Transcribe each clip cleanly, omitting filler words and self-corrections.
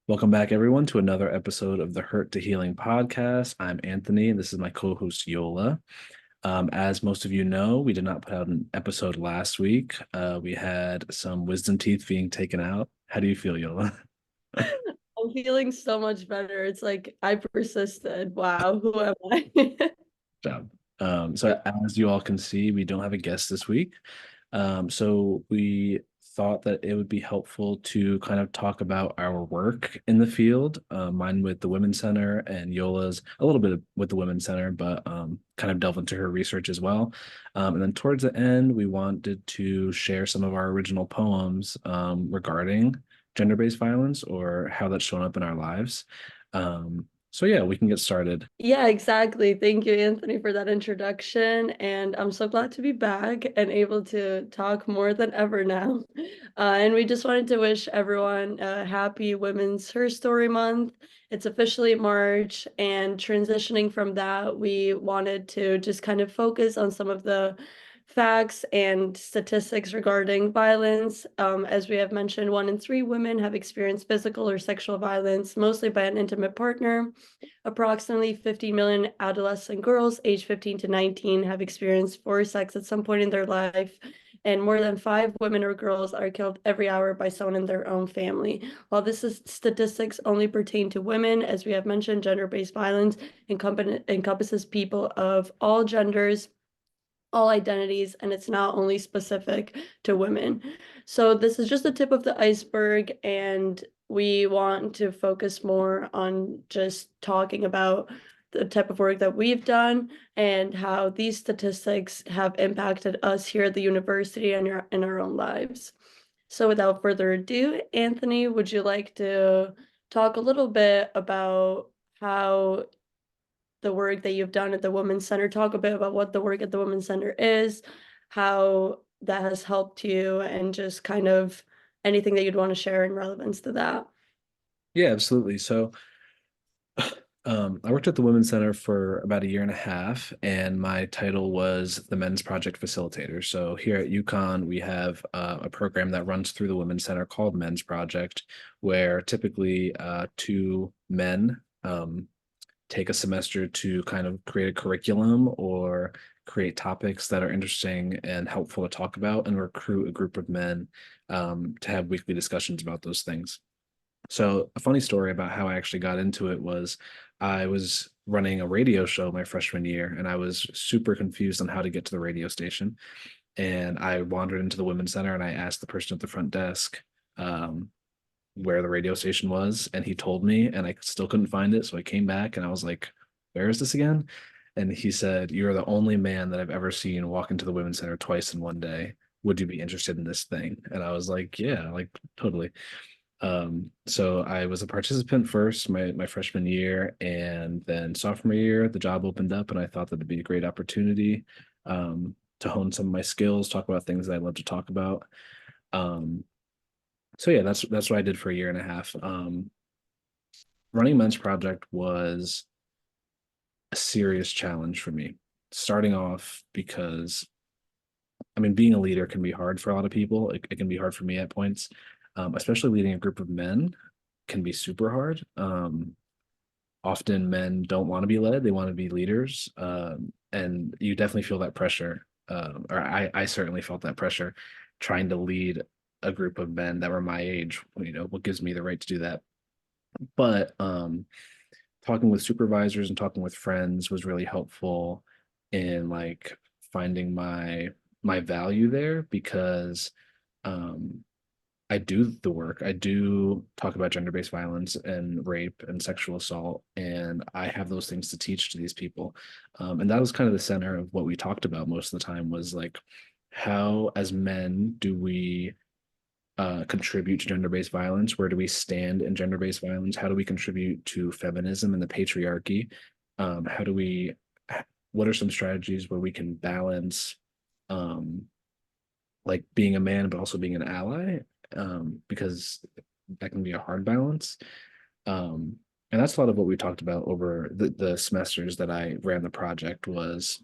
Welcome back, everyone, to another episode of the Hurt to Healing podcast. I'm Anthony, and this is my co-host Yola. As most of you know, we did not put out an episode last week. We had some wisdom teeth being taken out. How do you feel, Yola? I'm feeling so much better. It's like I persisted. Wow, who am I? Job. So as you all can see, we don't have a guest this week. So we thought that it would be helpful to kind of talk about our work in the field, mine with the Women's Center and Yola's a little bit with the Women's Center, but kind of delve into her research as well. And then towards the end, we wanted to share some of our original poems regarding gender-based violence or how that's shown up in our lives. So yeah, we can get started. Yeah, exactly. Thank you, Anthony, for that introduction. And I'm so glad to be back and able to talk more than ever now. And we just wanted to wish everyone a happy Women's Her Story Month. It's officially March, and transitioning from that, we wanted to just kind of focus on some of the facts and statistics regarding violence. As we have mentioned, 1 in 3 women have experienced physical or sexual violence, mostly by an intimate partner. Approximately 50 million adolescent girls aged 15 to 19 have experienced forced sex at some point in their life, and more than 5 women or girls are killed every hour by someone in their own family. While statistics only pertain to women, as we have mentioned, gender-based violence encompasses people of all genders, all identities, and it's not only specific to women. So this is just the tip of the iceberg, and we want to focus more on just talking about the type of work that we've done and how these statistics have impacted us here at the university and in our own lives. So without further ado, Anthony, would you like to talk a little bit about how the work that you've done at the Women's Center? Talk a bit about what the work at the Women's Center is, how that has helped you, and just kind of anything that you'd want to share in relevance to that. Yeah, absolutely. So I worked at the Women's Center for about a year and a half, and my title was the Men's Project Facilitator. So here at UConn, we have a program that runs through the Women's Center called Men's Project, where typically 2 men take a semester to kind of create a curriculum or create topics that are interesting and helpful to talk about and recruit a group of men to have weekly discussions about those things. So a funny story about how I actually got into it was I was running a radio show my freshman year, and I was super confused on how to get to the radio station. And I wandered into the Women's Center and I asked the person at the front desk um, where the radio station was, and he told me, and I still couldn't find it. So I came back and I was like, "Where is this again?" And he said, "You're the only man that I've ever seen walk into the Women's Center twice in one day. Would you be interested in this thing?" And I was like, "Yeah, like totally." So I was a participant first, my freshman year, and then sophomore year, the job opened up, and I thought that it'd be a great opportunity to hone some of my skills, talk about things that I love to talk about. Um, so yeah, that's what I did for a year and a half. Running Men's Project was a serious challenge for me, starting off because I mean, being a leader can be hard for a lot of people. It can be hard for me at points, especially leading a group of men can be super hard. Often men don't want to be led; they want to be leaders, and you definitely feel that pressure. Or I certainly felt that pressure trying to lead a group of men that were my age. You know, what gives me the right to do that? But talking with supervisors and talking with friends was really helpful in like finding my value there because um I do the work. I do talk about gender-based violence and rape and sexual assault, and I have those things to teach to these people. And that was kind of the center of what we talked about most of the time was like, how as men do we contribute to gender-based violence? Where do we stand in gender-based violence? How do we contribute to feminism and the patriarchy? How do we, what are some strategies where we can balance um, like being a man, but also being an ally? Because that can be a hard balance. Um, and that's a lot of what we talked about over the semesters that I ran the project was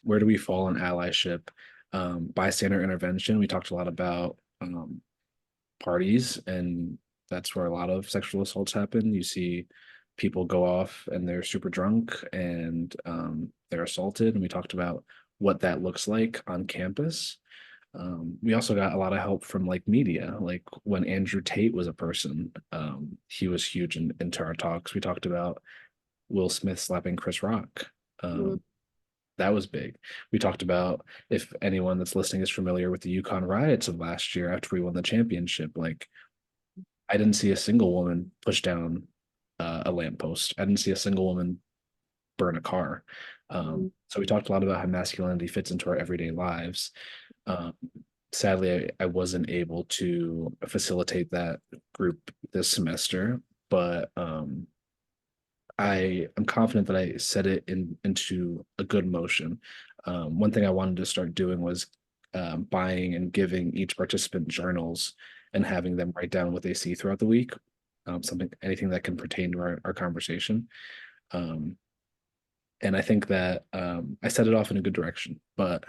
where do we fall in allyship, bystander intervention. We talked a lot about parties and that's where a lot of sexual assaults happen. You see people go off and they're super drunk and they're assaulted. And we talked about what that looks like on campus. We also got a lot of help from like media, like when Andrew Tate was a person, he was huge into our talks. We talked about Will Smith slapping Chris Rock. Mm. That was big. We talked about, if anyone that's listening is familiar with the Yukon riots of last year after we won the championship, like I didn't see a single woman push down a lamppost. I didn't see a single woman burn a car. Mm. So we talked a lot about how masculinity fits into our everyday lives. Um, Sadly, I wasn't able to facilitate that group this semester, but I am confident that I set it into a good motion. One thing I wanted to start doing was buying and giving each participant journals and having them write down what they see throughout the week, anything that can pertain to our conversation. Um, and I think that I set it off in a good direction. But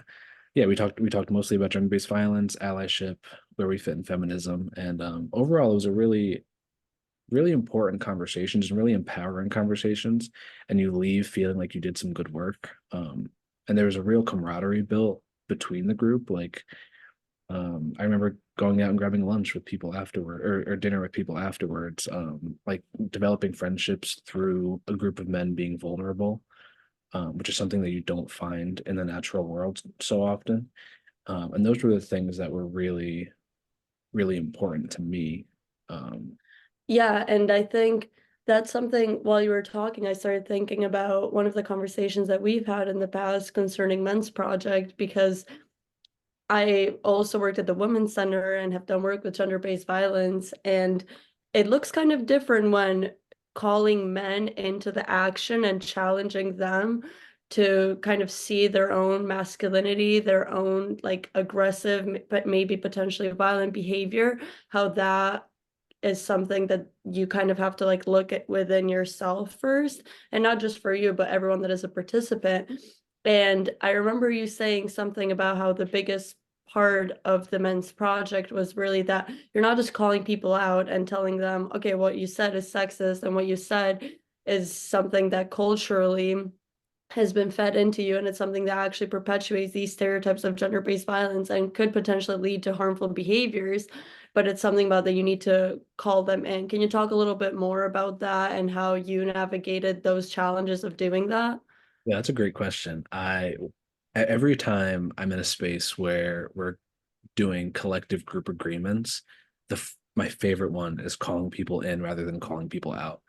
yeah, we talked mostly about gender-based violence, allyship, where we fit in feminism, and overall, it was a really important conversations and really empowering conversations, and you leave feeling like you did some good work. And there was a real camaraderie built between the group. Like I remember going out and grabbing lunch with people afterward, or dinner with people afterwards, like developing friendships through a group of men being vulnerable, which is something that you don't find in the natural world so often. And those were the things that were really important to me. Um, Yeah, and I think that's something while you were talking, I started thinking about one of the conversations that we've had in the past concerning Men's Project, because I also worked at the Women's Center and have done work with gender-based violence, and it looks kind of different when calling men into the action and challenging them to kind of see their own masculinity, their own like aggressive, but maybe potentially violent behavior, how that is something that you kind of have to like look at within yourself first, and not just for you, but everyone that is a participant. And I remember you saying something about how the biggest part of the Men's Project was really that you're not just calling people out and telling them, okay, what you said is sexist and what you said is something that culturally has been fed into you, and it's something that actually perpetuates these stereotypes of gender-based violence and could potentially lead to harmful behaviors, but it's something about that you need to call them in. Can you talk a little bit more about that and how you navigated those challenges of doing that? Yeah, that's a great question. Every time I'm in a space where we're doing collective group agreements, my favorite one is calling people in rather than calling people out.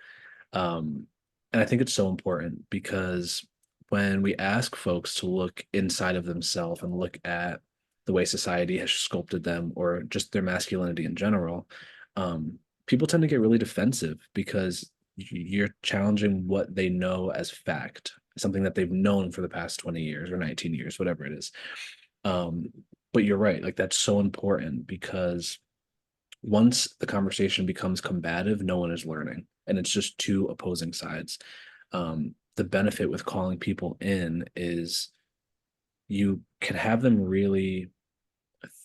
Um, and I think it's so important because when we ask folks to look inside of themselves and look at the way society has sculpted them or just their masculinity in general, um, people tend to get really defensive because you're challenging what they know as fact, something that they've known for the past 20 years or 19 years, whatever it is. Um, but you're right, like that's so important because once the conversation becomes combative, no one is learning, and it's just two opposing sides. The benefit with calling people in is you can have them really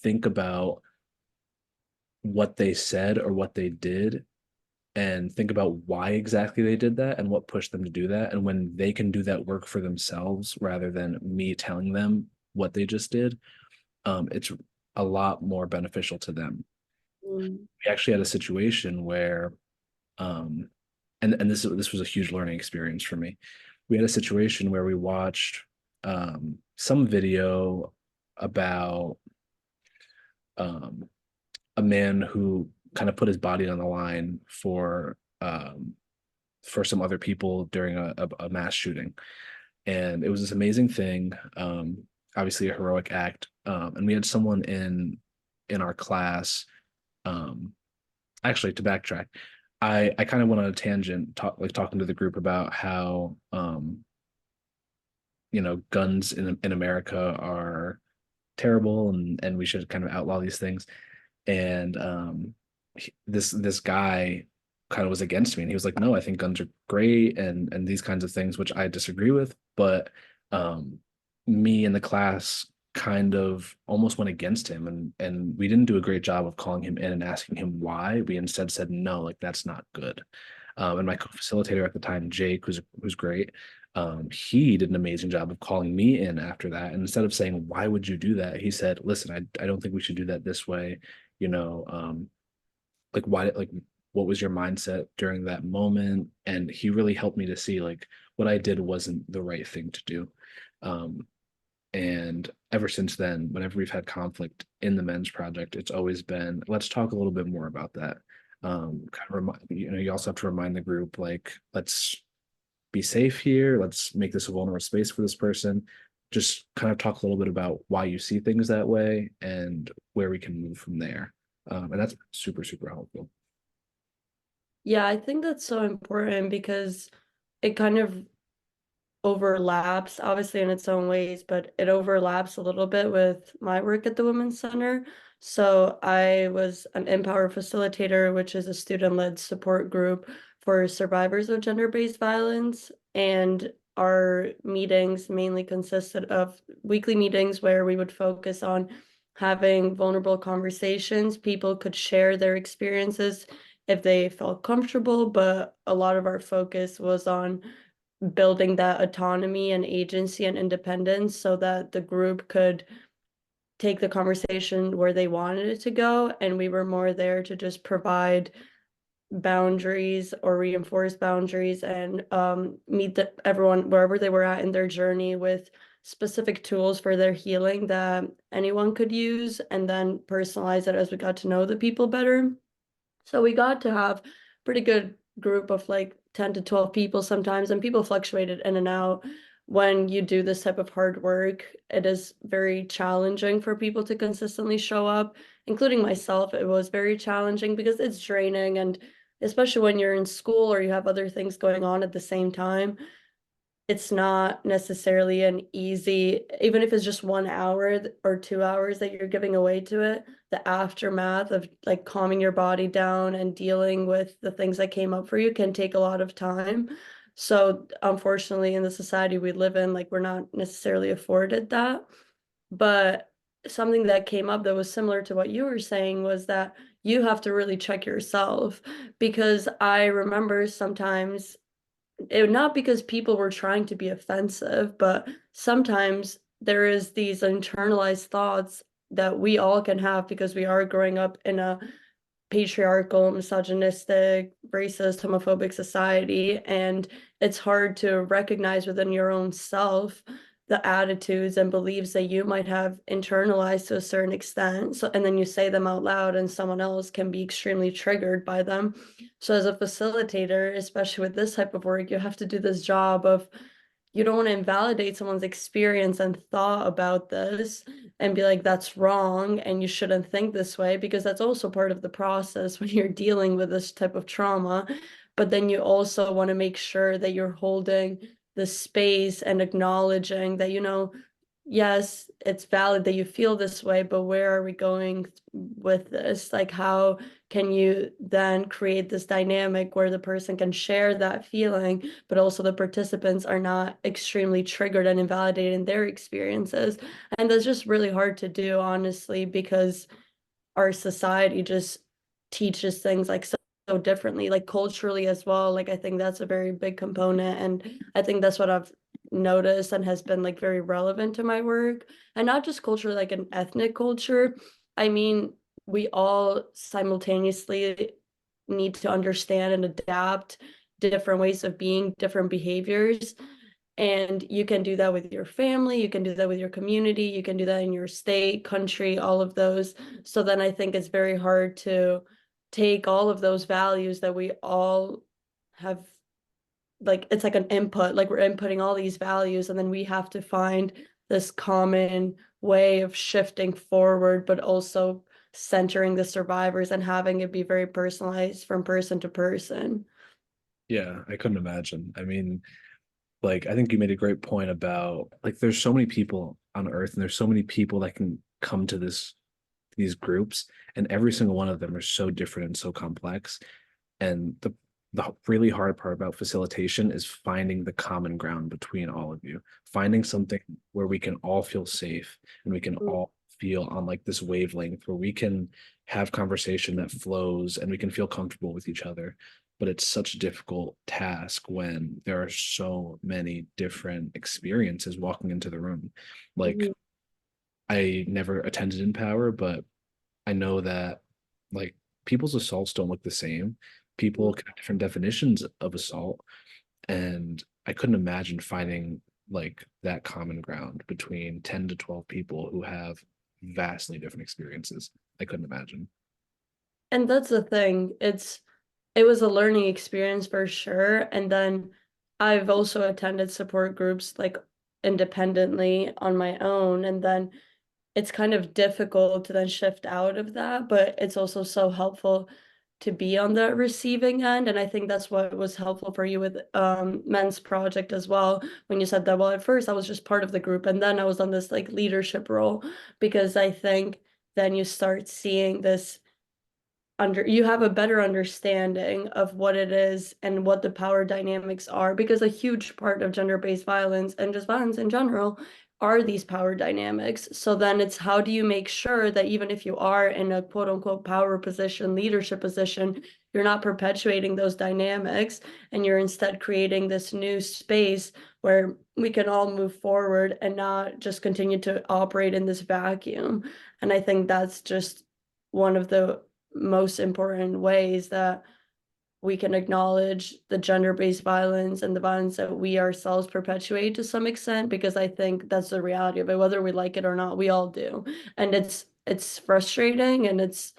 think about what they said or what they did and think about why exactly they did that and what pushed them to do that. And when they can do that work for themselves rather than me telling them what they just did, it's a lot more beneficial to them. Mm. We actually had a situation where um and this was a huge learning experience for me. We had a situation where we watched some video about um a man who kind of put his body on the line for some other people during a mass shooting, and it was this amazing thing, obviously a heroic act, and we had someone in our class. Um actually, to backtrack, I kind of went on a tangent, talking to the group about how guns in America are terrible, and we should kind of outlaw these things. And this guy kind of was against me, and he was like, "No, I think guns are great, and these kinds of things," which I disagree with. But me and the class kind of almost went against him, and we didn't do a great job of calling him in and asking him why. We instead said no, like that's not good. And my co-facilitator at the time, Jake, who's great, he did an amazing job of calling me in after that. And instead of saying, why would you do that? He said, listen, I don't think we should do that this way. You know, like why, like what was your mindset during that moment? And he really helped me to see like what I did wasn't the right thing to do. Um, and ever since then, whenever we've had conflict in the men's project, it's always been, let's talk a little bit more about that. Kind of remind, you also have to remind the group, like, let's be safe here. Let's make this a vulnerable space for this person. Just kind of talk a little bit about why you see things that way and where we can move from there. And that's super, super helpful. Yeah, I think that's so important because it kind of overlaps, obviously in its own ways, but it overlaps a little bit with my work at the Women's Center. So I was an Empower facilitator, which is a student-led support group for survivors of gender-based violence. And our meetings mainly consisted of weekly meetings where we would focus on having vulnerable conversations. People could share their experiences if they felt comfortable, but a lot of our focus was on building that autonomy and agency and independence so that the group could take the conversation where they wanted it to go. And we were more there to just provide boundaries or reinforce boundaries and meet everyone wherever they were at in their journey with specific tools for their healing that anyone could use, and then personalize it as we got to know the people better. So we got to have pretty good group of like 10 to 12 people sometimes, and people fluctuated in and out. When you do this type of hard work, it is very challenging for people to consistently show up, including myself. It was very challenging because it's draining, and especially when you're in school or you have other things going on at the same time, it's not necessarily an easy, even if it's just 1 hour or 2 hours that you're giving away to it, the aftermath of like calming your body down and dealing with the things that came up for you can take a lot of time. So unfortunately, in the society we live in, like we're not necessarily afforded that. But something that came up that was similar to what you were saying was that you have to really check yourself, because I remember sometimes it, not because people were trying to be offensive, but sometimes there is these internalized thoughts that we all can have because we are growing up in a patriarchal, misogynistic, racist, homophobic society. And it's hard to recognize within your own self the attitudes and beliefs that you might have internalized to a certain extent. So, and then you say them out loud, and someone else can be extremely triggered by them. So, as a facilitator, especially with this type of work, you have to do this job of, you don't want to invalidate someone's experience and thought about this and be like, that's wrong and you shouldn't think this way, because that's also part of the process when you're dealing with this type of trauma. But then you also want to make sure that you're holding the space and acknowledging that, yes, it's valid that you feel this way, but where are we going with this? Like, how can you then create this dynamic where the person can share that feeling, but also the participants are not extremely triggered and invalidated in their experiences? And that's just really hard to do, honestly, because our society just teaches things like so differently, like culturally as well. Like I think that's a very big component, and I think that's what I've noticed and has been like very relevant to my work. And not just culture, like an ethnic culture. I mean, we all simultaneously need to understand and adapt different ways of being, different behaviors. And you can do that with your family, you can do that with your community, you can do that in your state, country, all of those. So then I think it's very hard to take all of those values that we all have, like it's like an input, like we're inputting all these values, and then we have to find this common way of shifting forward, but also centering the survivors and having it be very personalized from person to person. Yeah, I couldn't imagine. I mean, like, I think you made a great point about like there's so many people on Earth and there's so many people that can come to these groups, and every single one of them are so different and so complex. And the really hard part about facilitation is finding the common ground between all of you, finding something where we can all feel safe and we can Mm, all feel on like this wavelength where we can have conversation that flows and we can feel comfortable with each other. But it's such a difficult task when there are so many different experiences walking into the room. Like mhm, I never attended in power, but I know that like people's assaults don't look the same. People mhm. can have different definitions of assault, and I couldn't imagine finding like that common ground between 10 to 12 people who have vastly different experiences. I couldn't imagine. And that's the thing. It was a learning experience for sure. And then I've also attended support groups like independently on my own. And then it's kind of difficult to then shift out of that, but it's also so helpful to be on the receiving end. And I think that's what was helpful for you with men's project as well. When you said that, well, at first I was just part of the group and then I was on this like leadership role, because I think then you start seeing this you have a better understanding of what it is and what the power dynamics are, because a huge part of gender-based violence and just violence in general are these power dynamics. So then it's, how do you make sure that even if you are in a quote unquote power position, leadership position, you're not perpetuating those dynamics, and you're instead creating this new space where we can all move forward and not just continue to operate in this vacuum. And I think that's just one of the most important ways that we can acknowledge the gender-based violence and the violence that we ourselves perpetuate to some extent, because I think that's the reality of it, whether we like it or not, we all do. And it's frustrating, and it's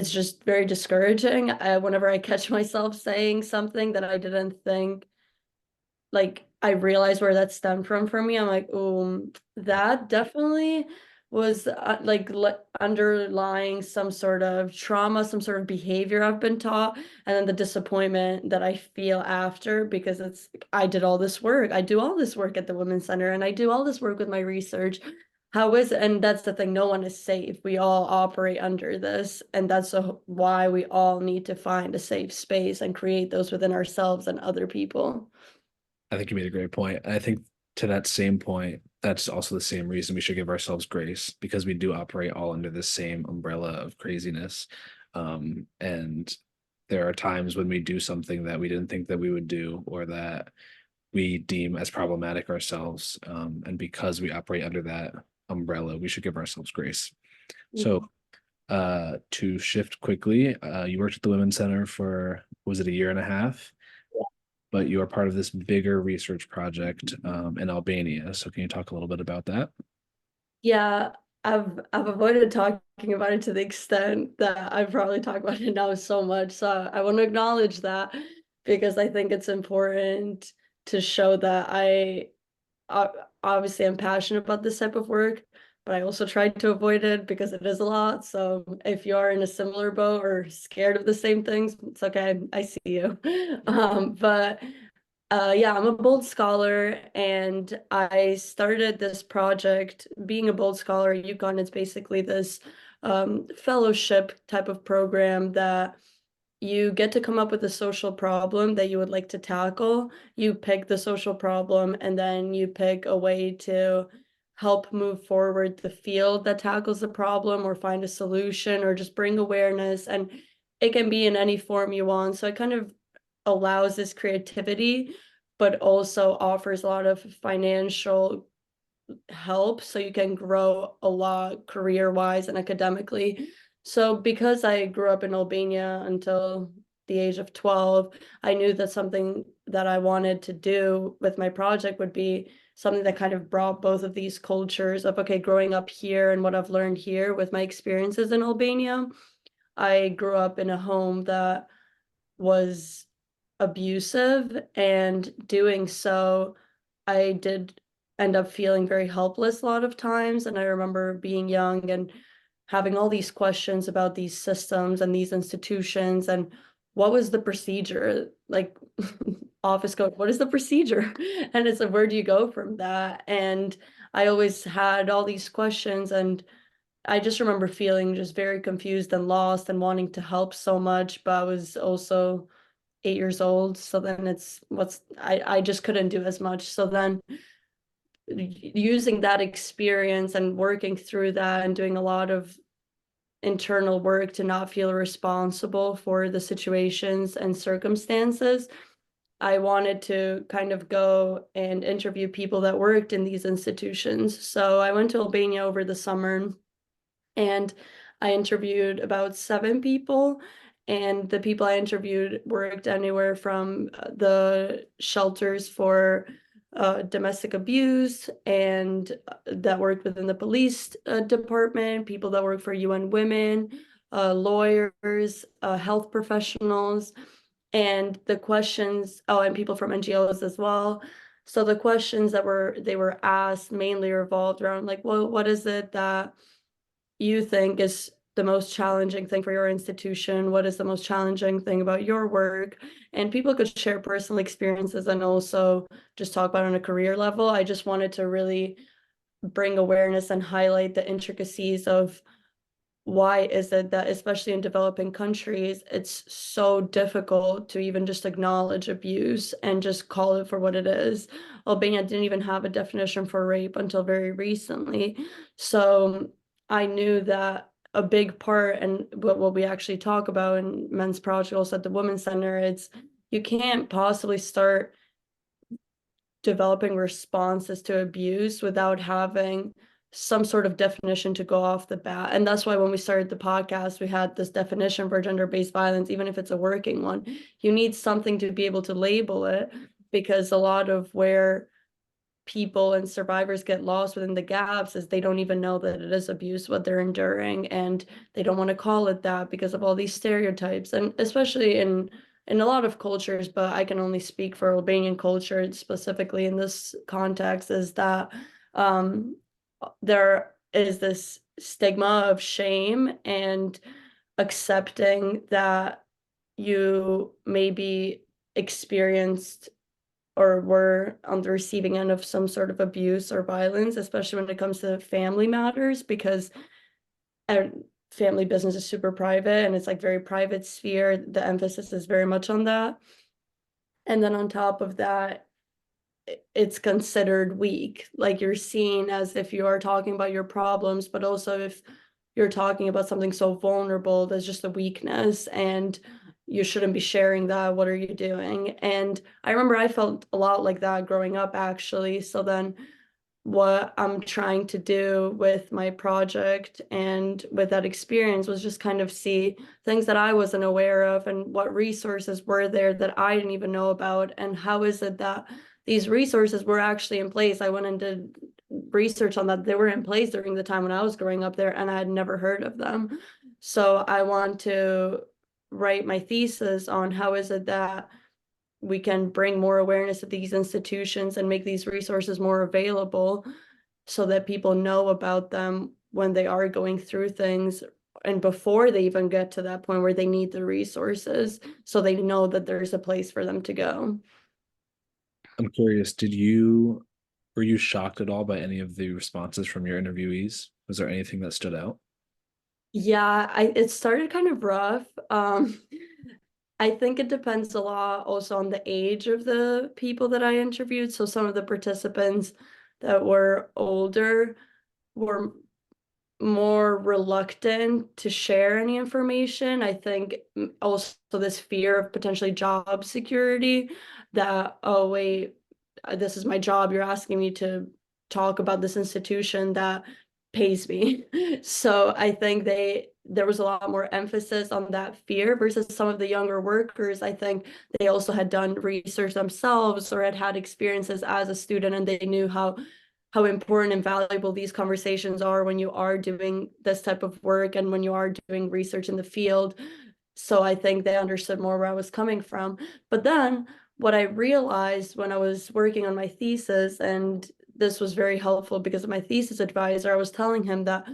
just very discouraging. Whenever I catch myself saying something that I didn't think, like, I realize where that stemmed from for me. I'm like, that definitely was like underlying some sort of trauma, some sort of behavior I've been taught, and then the disappointment that I feel after, because it's, I did all this work. I do all this work at the Women's Center, and I do all this work with my research. How is it? And that's the thing, no one is safe. We all operate under this, and that's why we all need to find a safe space and create those within ourselves and other people. I think you made a great point. I think to that same point, that's also the same reason we should give ourselves grace because we do operate all under the same umbrella of craziness. And there are times when we do something that we didn't think that we would do or that we deem as problematic ourselves. And because we operate under that umbrella, we should give ourselves grace. So, to shift quickly, you worked at the Women's Center for, was it a year and a half? But you are part of this bigger research project in Albania. So can you talk a little bit about that? Yeah, I've avoided talking about it to the extent that I probably talk about it now so much. So I want to acknowledge that, because I think it's important to show that obviously I'm passionate about this type of work, but I also tried to avoid it because it is a lot. So if you are in a similar boat or scared of the same things, it's okay. I see you. But yeah, I'm a bold scholar, and I started this project. Being a bold scholar at UConn, it's basically this fellowship type of program that you get to come up with a social problem that you would like to tackle. You pick the social problem, and then you pick a way to help move forward the field that tackles the problem, or find a solution, or just bring awareness. And it can be in any form you want. So it kind of allows this creativity, but also offers a lot of financial help so you can grow a lot career wise and academically. So because I grew up in Albania until the age of 12, I knew that something that I wanted to do with my project would be something that kind of brought both of these cultures of, okay, growing up here and what I've learned here with my experiences in Albania. I grew up in a home that was abusive, and doing so, I did end up feeling very helpless a lot of times. And I remember being young and having all these questions about these systems and these institutions, and what was the procedure? Like, office code, what is the procedure? And it's like, where do you go from that? And I always had all these questions, and I just remember feeling just very confused and lost and wanting to help so much, but I was also 8 years old. So then I just couldn't do as much. So then using that experience and working through that and doing a lot of internal work to not feel responsible for the situations and circumstances, I wanted to kind of go and interview people that worked in these institutions. So I went to Albania over the summer and I interviewed about 7 people. And the people I interviewed worked anywhere from the shelters for domestic abuse, and that worked within the police department, people that work for UN Women, lawyers, health professionals, and the questions, oh, and people from NGOs as well. So the questions that they were asked mainly revolved around like, well, what is it that you think is the most challenging thing for your institution? What is the most challenging thing about your work? And people could share personal experiences and also just talk about it on a career level. I just wanted to really bring awareness and highlight the intricacies of why is it that, especially in developing countries, it's so difficult to even just acknowledge abuse and just call it for what it is. Albania didn't even have a definition for rape until very recently. So I knew that a big part, and what we actually talk about in men's project also at the Women's Center, it's you can't possibly start developing responses to abuse without having some sort of definition to go off the bat. And that's why when we started the podcast, we had this definition for gender-based violence, even if it's a working one. You need something to be able to label it, because a lot of where people and survivors get lost within the gaps is they don't even know that it is abuse what they're enduring, and they don't want to call it that because of all these stereotypes, and especially in a lot of cultures, but I can only speak for Albanian culture specifically in this context, is that um, there is this stigma of shame and accepting that you maybe experienced or were on the receiving end of some sort of abuse or violence, especially when it comes to family matters, because family business is super private and it's like very private sphere. The emphasis is very much on that. And then on top of that, it's considered weak. Like you're seen as if you are talking about your problems, but also if you're talking about something so vulnerable, there's just a weakness and you shouldn't be sharing that. What are you doing? And I remember I felt a lot like that growing up, actually. So then what I'm trying to do with my project and with that experience was just kind of see things that I wasn't aware of and what resources were there that I didn't even know about, and how is it that these resources were actually in place. I went and did research on that. They were in place during the time when I was growing up there and I had never heard of them. So I want to write my thesis on how is it that we can bring more awareness to these institutions and make these resources more available so that people know about them when they are going through things and before they even get to that point where they need the resources, so they know that there's a place for them to go. I'm curious, were you shocked at all by any of the responses from your interviewees? Was there anything that stood out? Yeah, it started kind of rough. I think it depends a lot also on the age of the people that I interviewed. So some of the participants that were older were more reluctant to share any information. I think also this fear of potentially job security, that, oh, wait, this is my job. You're asking me to talk about this institution that pays me. So I think there was a lot more emphasis on that fear versus some of the younger workers. I think they also had done research themselves or had had experiences as a student, and they knew how important and valuable these conversations are when you are doing this type of work and when you are doing research in the field. So I think they understood more where I was coming from. But then what I realized when I was working on my thesis, and this was very helpful because of my thesis advisor, I was telling him that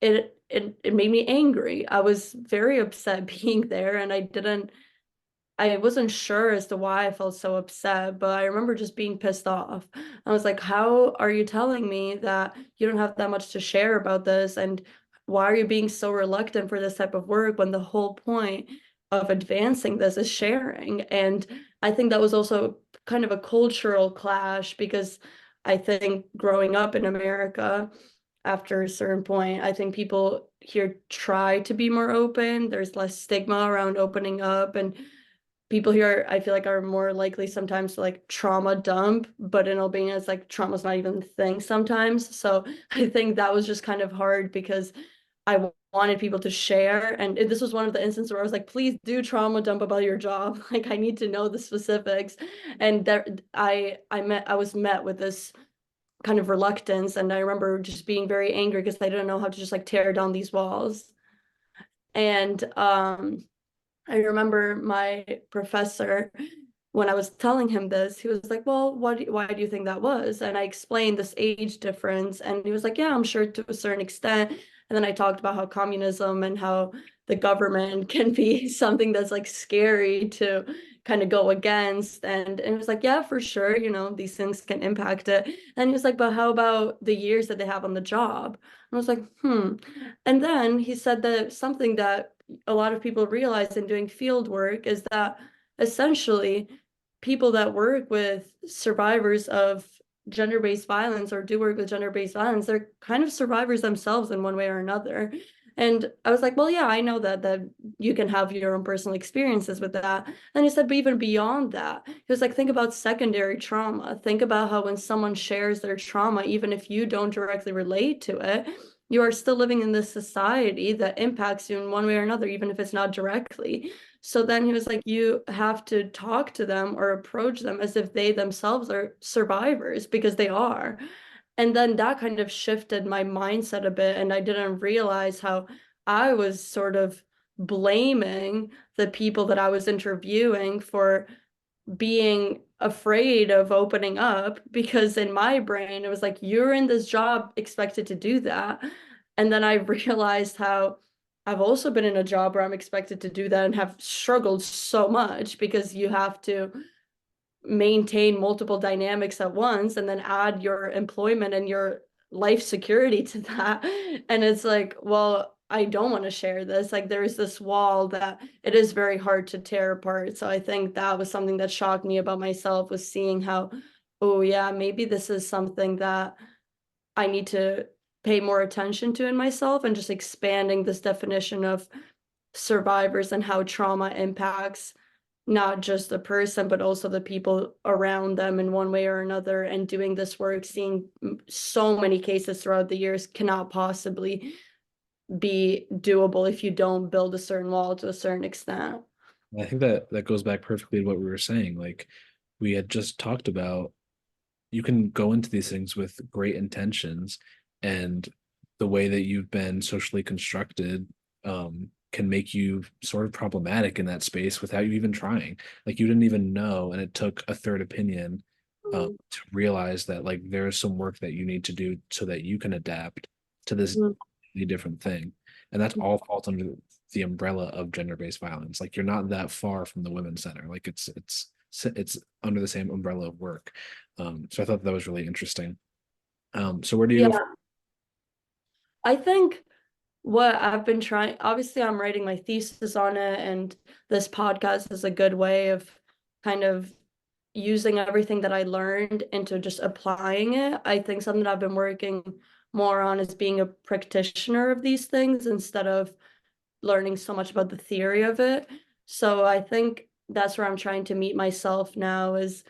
it made me angry. I was very upset being there, and I wasn't sure as to why I felt so upset, but I remember just being pissed off. I was like, how are you telling me that you don't have that much to share about this? And why are you being so reluctant for this type of work when the whole point of advancing this is sharing. And I think that was also kind of a cultural clash because I think growing up in America, after a certain point, I think people here try to be more open. There's less stigma around opening up, and people here I feel like are more likely sometimes to like trauma dump, but in Albania it's like trauma's not even a thing sometimes. So I think that was just kind of hard because I wanted people to share, and this was one of the instances where I was like, please do trauma dump about your job. Like I need to know the specifics. And there I was met with this kind of reluctance, and I remember just being very angry because I didn't know how to just like tear down these walls. And I remember my professor, when I was telling him this, he was like, well, why do you think that was? And I explained this age difference, and he was like, yeah, I'm sure to a certain extent. And then I talked about how communism and how the government can be something that's like scary to kind of go against. And it was like, yeah, for sure, these things can impact it. And he was like, but how about the years that they have on the job? And I was like, hmm. And then he said that something that a lot of people realize in doing field work is that essentially people that work with survivors of gender-based violence or do work with gender-based violence, they're kind of survivors themselves in one way or another. And I was like, well, yeah, I know that you can have your own personal experiences with that. And he said, but even beyond that, he was like, think about secondary trauma. Think about how when someone shares their trauma, even if you don't directly relate to it, you are still living in this society that impacts you in one way or another, even if it's not directly. So then he was like, you have to talk to them or approach them as if they themselves are survivors, because they are. And then that kind of shifted my mindset a bit. And I didn't realize how I was sort of blaming the people that I was interviewing for being afraid of opening up, because in my brain it was like, you're in this job expected to do that. And then I realized how I've also been in a job where I'm expected to do that and have struggled so much, because you have to maintain multiple dynamics at once and then add your employment and your life security to that. And it's like, well, I don't want to share this. Like there's this wall that it is very hard to tear apart. So I think that was something that shocked me about myself, was seeing how, oh yeah, maybe this is something that I need to pay more attention to in myself, and just expanding this definition of survivors and how trauma impacts not just the person, but also the people around them in one way or another. And doing this work, seeing so many cases throughout the years, cannot possibly be doable if you don't build a certain wall to a certain extent. I think that that goes back perfectly to what we were saying. Like we had just talked about, you can go into these things with great intentions, and the way that you've been socially constructed can make you sort of problematic in that space without you even trying. Like you didn't even know, and it took a third opinion to realize that like there is some work that you need to do so that you can adapt to this different thing. And that's all falls under the umbrella of gender-based violence. Like you're not that far from the women's center. Like it's under the same umbrella of work. So I thought that was really interesting. So where do you go Yeah, I think what I've been trying, obviously, I'm writing my thesis on it, and this podcast is a good way of kind of using everything that I learned into just applying it. I think something that I've been working more on is being a practitioner of these things instead of learning so much about the theory of it. So I think that's where I'm trying to meet myself now is,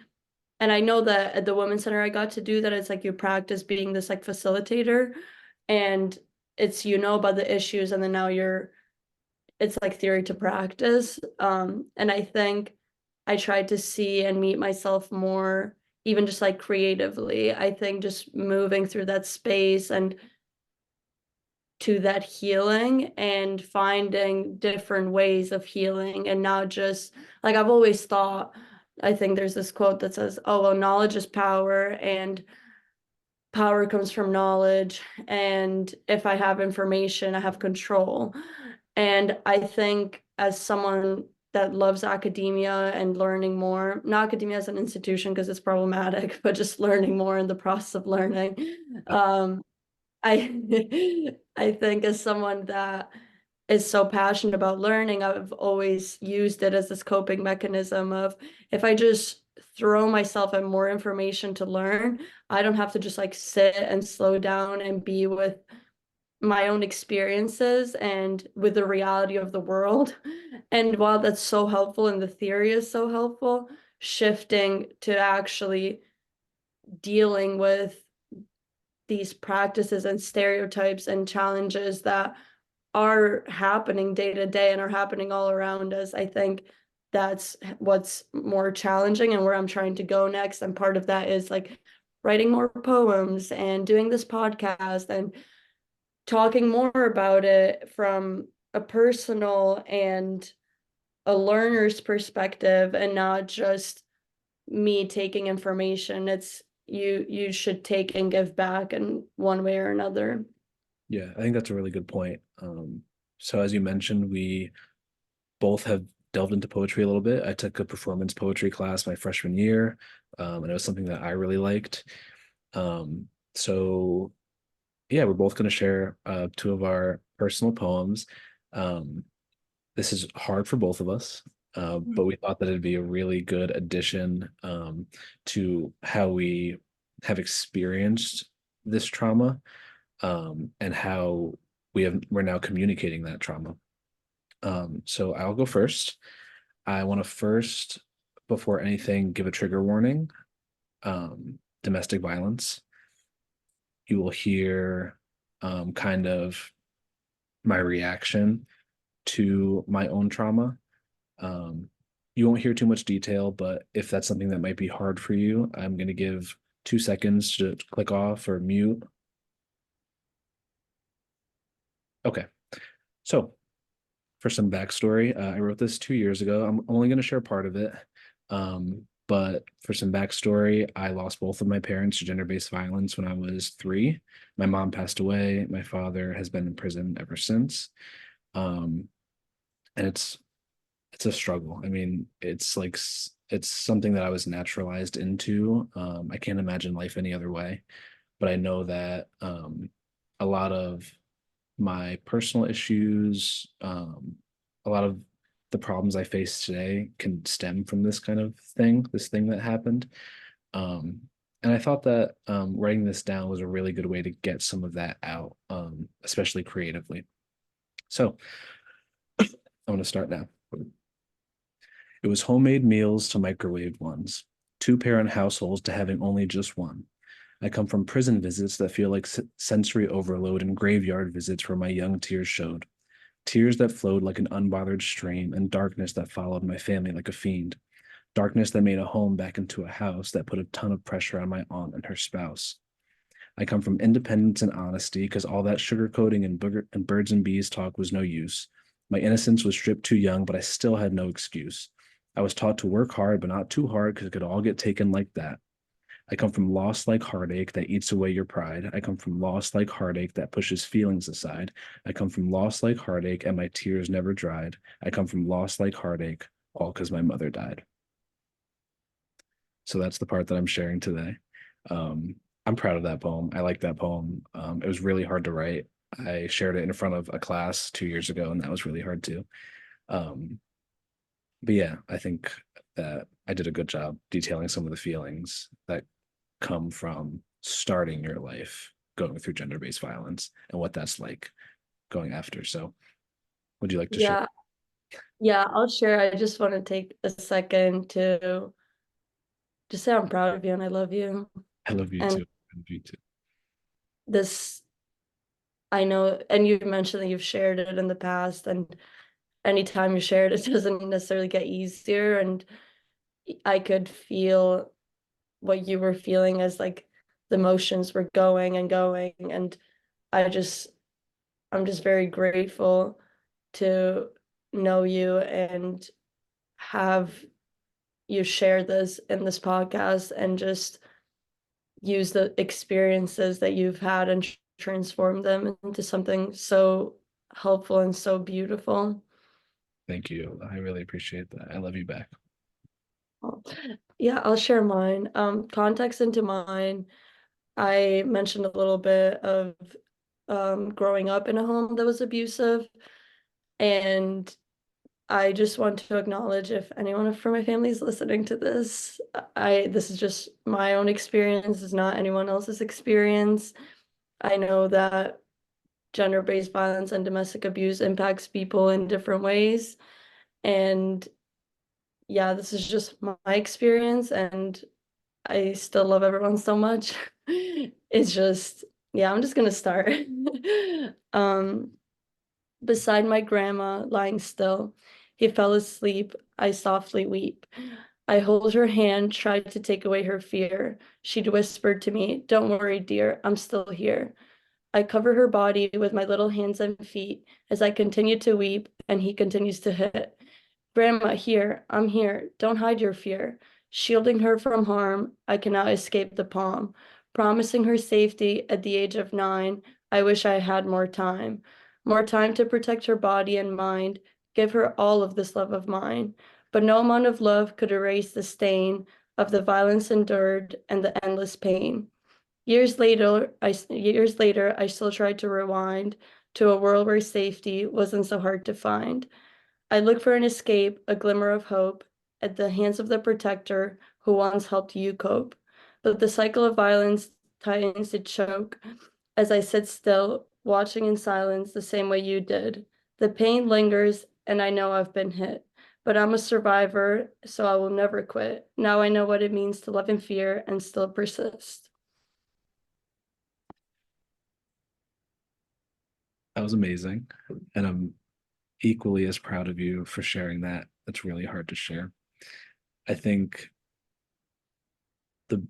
and I know that at the Women's Center I got to do that. It's like you practice being this like facilitator, and it's about the issues, and then now it's like theory to practice. And I think I tried to see and meet myself more, even just like creatively. I think just moving through that space and to that healing and finding different ways of healing, and not just like I've always thought. I think there's this quote that says, oh, well, knowledge is power, and power comes from knowledge. And if I have information, I have control. And I think as someone that loves academia and learning more, not academia as an institution because it's problematic, but just learning more in the process of learning. I I think as someone that is so passionate about learning, I've always used it as this coping mechanism of, if I just throw myself at more information to learn, I don't have to just like sit and slow down and be with my own experiences and with the reality of the world. And while that's so helpful and the theory is so helpful, shifting to actually dealing with these practices and stereotypes and challenges that are happening day to day and are happening all around us. I think that's what's more challenging and where I'm trying to go next. And part of that is like writing more poems and doing this podcast and talking more about it from a personal and a learner's perspective, and not just me taking information. It's you should take and give back in one way or another. Yeah, I think that's a really good point. So as you mentioned, we both have delved into poetry a little bit. I took a performance poetry class my freshman year, and it was something that I really liked. So yeah, we're both going to share two of our personal poems. Um, this is hard for both of us, but we thought that it'd be a really good addition to how we have experienced this trauma, and how we're now communicating that trauma. So I'll go first. I want to first, before anything, give a trigger warning. Domestic violence. You will hear kind of my reaction to my own trauma. Um, you won't hear too much detail, but if that's something that might be hard for you, I'm going to give 2 seconds to click off or mute. Okay. So for some backstory, I wrote this 2 years ago. I'm only going to share part of it. But for some backstory, I lost both of my parents to gender-based violence when I was 3. My mom passed away. My father has been in prison ever since. Um, and it's a struggle. I mean, it's something that I was naturalized into. I can't imagine life any other way. But I know that a lot of my personal issues, a lot of the problems I face today can stem from this kind of thing, this thing that happened. Um, and I thought that writing this down was a really good way to get some of that out, especially creatively. So I'm going to start now. It was homemade meals to microwaved ones, two-parent households to having only just one. I come from prison visits that feel like sensory overload and graveyard visits where my young tears showed. Tears that flowed like an unbothered stream, and darkness that followed my family like a fiend. Darkness that made a home back into a house that put a ton of pressure on my aunt and her spouse. I come from independence and honesty because all that sugarcoating and birds and bees talk was no use. My innocence was stripped too young, but I still had no excuse. I was taught to work hard, but not too hard because it could all get taken like that. I come from loss like heartache that eats away your pride. I come from loss like heartache that pushes feelings aside. I come from loss like heartache and my tears never dried. I come from loss like heartache, all because my mother died. So that's the part that I'm sharing today. Um, I'm proud of that poem. I like that poem. It was really hard to write. I shared it in front of a class 2 years ago, and that was really hard too. Um, but yeah, I think that I did a good job detailing some of the feelings that come from starting your life going through gender-based violence and what that's like going after. So, would you like to share? Yeah, yeah, I'll share. I just want to take a second to just say I'm proud of you and I love you. I love you And too. I love you too. this, I know, and you've mentioned that you've shared it in the past, and anytime you share it, it doesn't necessarily get easier. And I could feel what you were feeling as like the emotions were going and going. And I just, I'm just very grateful to know you and have you share this in this podcast and just use the experiences that you've had and transform them into something so helpful and so beautiful. Thank you. I really appreciate that. I love you back. Well, yeah, I'll share mine. Context into mine. I mentioned a little bit of growing up in a home that was abusive. And I just want to acknowledge if anyone from my family is listening to this, this is just my own experience, it's not anyone else's experience. I know that gender-based violence and domestic abuse impacts people in different ways. And yeah, this is just my experience, and I still love everyone so much. It's just, yeah, I'm just gonna start. Um, Beside my grandma, lying still, he fell asleep. I softly weep. I hold her hand, tried to take away her fear. She'd whispered to me, "Don't worry, dear, I'm still here." I cover her body with my little hands and feet as I continue to weep, and he continues to hit. "Grandma, here, I'm here. Don't hide your fear." Shielding her from harm, I cannot escape the palm. Promising her safety at the age of 9, I wish I had more time. More time to protect her body and mind, give her all of this love of mine. But no amount of love could erase the stain of the violence endured and the endless pain. Years later, I still tried to rewind to a world where safety wasn't so hard to find. I look for an escape, a glimmer of hope, at the hands of the protector who once helped you cope. But the cycle of violence tightens to choke as I sit still, watching in silence the same way you did. The pain lingers, and I know I've been hit. But I'm a survivor, so I will never quit. Now I know what it means to love in fear and still persist. That was amazing. And I'm equally as proud of you for sharing that. That's really hard to share. I think the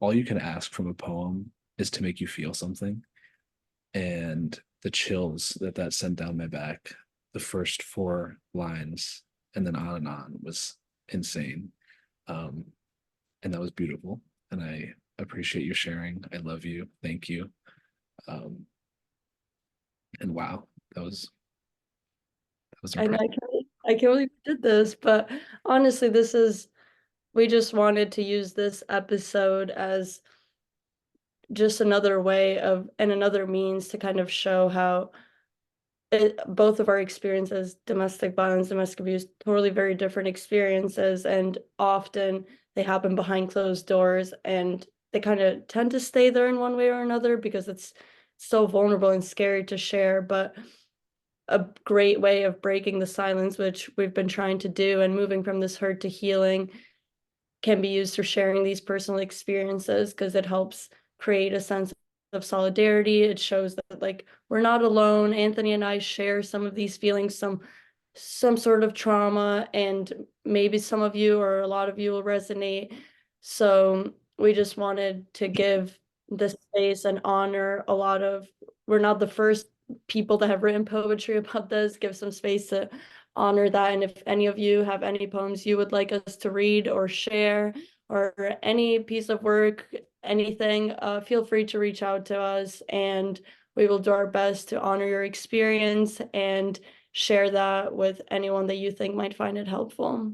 all you can ask from a poem is to make you feel something. And the chills that sent down my back, the first 4 lines, and then on was insane. Um, and that was beautiful. And I appreciate you sharing. I love you. Thank you. Um, and wow, that was I know impressive. I can't believe we did this, but honestly, we just wanted to use this episode as just another way of and another means to kind of show how both of our experiences, domestic violence, domestic abuse, totally very different experiences, and often they happen behind closed doors, and they kind of tend to stay there in one way or another because it's so vulnerable and scary to share, but a great way of breaking the silence, which we've been trying to do, and moving from this hurt to healing can be used for sharing these personal experiences because it helps create a sense of solidarity. It shows that like we're not alone. Anthony and I share some of these feelings, some sort of trauma, and maybe some of you or a lot of you will resonate. So we just wanted to give this space and honor a lot of, we're not the first people that have written poetry about this, give some space to honor that. And if any of you have any poems you would like us to read or share, or any piece of work, anything, feel free to reach out to us, and we will do our best to honor your experience and share that with anyone that you think might find it helpful.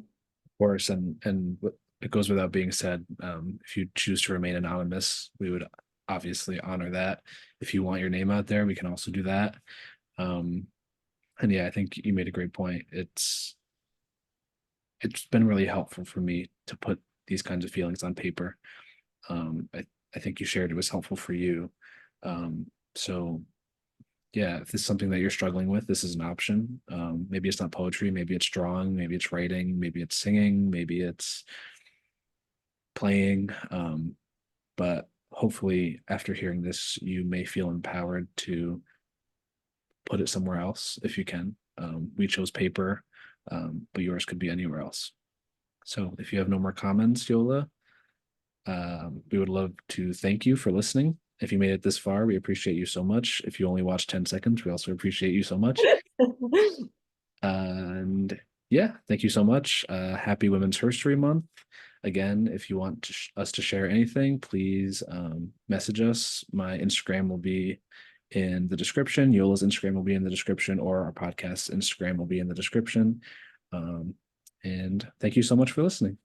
Course, and it goes without being said. If you choose to remain anonymous, we would obviously honor that. If you want your name out there, we can also do that. Um, and yeah, I think you made a great point. It's been really helpful for me to put these kinds of feelings on paper. I think you shared it was helpful for you. So yeah, if this is something that you're struggling with, this is an option. Maybe it's not poetry, maybe it's drawing, maybe it's writing, maybe it's singing, maybe it's playing. But hopefully, after hearing this, you may feel empowered to put it somewhere else if you can. We chose paper, but yours could be anywhere else. So if you have no more comments, Yola, we would love to thank you for listening. If you made it this far, we appreciate you so much. If you only watched 10 seconds, we also appreciate you so much. And yeah, thank you so much. Happy Women's History Month. Again, if you want us to share anything, please message us. My Instagram will be in the description. Yola's Instagram will be in the description, or our podcast's Instagram will be in the description. And thank you so much for listening.